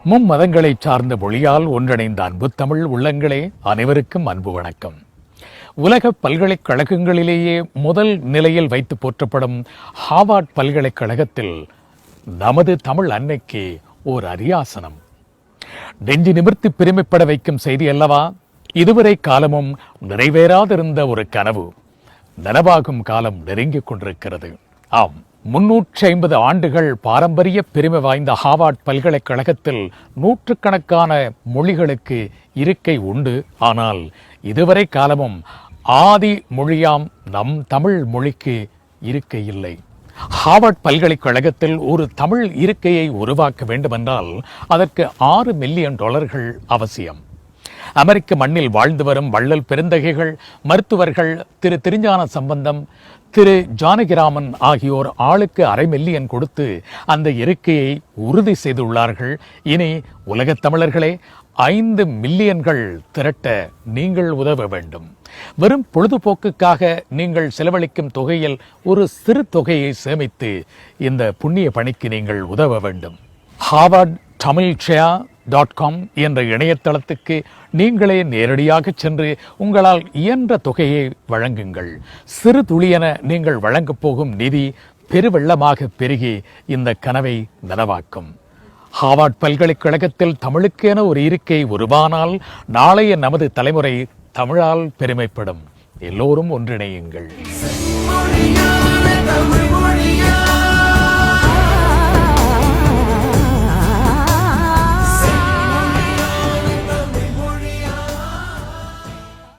மும்மதங்களை சார்ந்த மொழியால் ஒன்றிணைந்த அன்பு தமிழ் உள்ளங்களே, அனைவருக்கும் அன்பு வணக்கம். உலக பல்கலைக்கழகங்களிலேயே முதல் நிலையில் வைத்து போற்றப்படும் ஹார்வர்ட் பல்கலைக்கழகத்தில் நமது தமிழ் அன்னைக்கு ஓர் அரியாசனம். நெஞ்சு நிமிர்த்தி பெருமைப்பட வைக்கும் செய்தி அல்லவா? இதுவரை காலமும் நிறைவேறாதிருந்த ஒரு கனவு நனவாகும் காலம் நெருங்கிக் கொண்டிருக்கிறது. ஆம், 350 ஆண்டுகள் பாரம்பரிய பெருமை வாய்ந்த ஹார்வர்ட் பல்கலைக்கழகத்தில் நூற்றுக்கணக்கான மொழிகளுக்கு இருக்கை உண்டு. ஆனால் இதுவரை காலமும் ஆதி மொழியாம் நம் தமிழ் மொழிக்கு இருக்கை இல்லை. ஹார்வர்ட் பல்கலைக்கழகத்தில் ஒரு தமிழ் இருக்கையை உருவாக்க வேண்டுமென்றால் அதற்கு $6 மில்லியன் அவசியம். அமெரிக்க மண்ணில் வாழ்ந்து வரும் வள்ளல் பெருந்தகைகள், மருத்துவர்கள் திரு திருஞான சம்பந்தம், திரு ஜானகிராமன் ஆகியோர் ஆளுக்கு $500 மில்லியன் கொடுத்து அந்த இருக்கையை உறுதி செய்துள்ளார்கள். இனி உலகத் தமிழர்களே, 5 மில்லியன்கள் திரட்ட நீங்கள் உதவ வேண்டும். வெறும் பொழுதுபோக்குக்காக நீங்கள் செலவழிக்கும் தொகையில் ஒரு சிறு தொகையை சேமித்து இந்த புண்ணிய பணிக்கு நீங்கள் உதவ வேண்டும். harvardtamilshare.com என்ற இணையதளத்துக்கு நீங்களே நேரடியாக சென்று உங்களால் இயன்ற தொகையை வழங்குங்கள். சிறு துளியென நீங்கள் வழங்கப் போகும் நிதி பெருவெள்ளமாக பெருகி இந்த கனவை நனவாக்கும். ஹார்வர்ட் பல்கலைக்கழகத்தில் தமிழுக்கென ஒரு இருக்கை உருவானால் நாளைய நமது தலைமுறை தமிழால் பெருமைப்படும். எல்லோரும் ஒன்றிணையுங்கள்.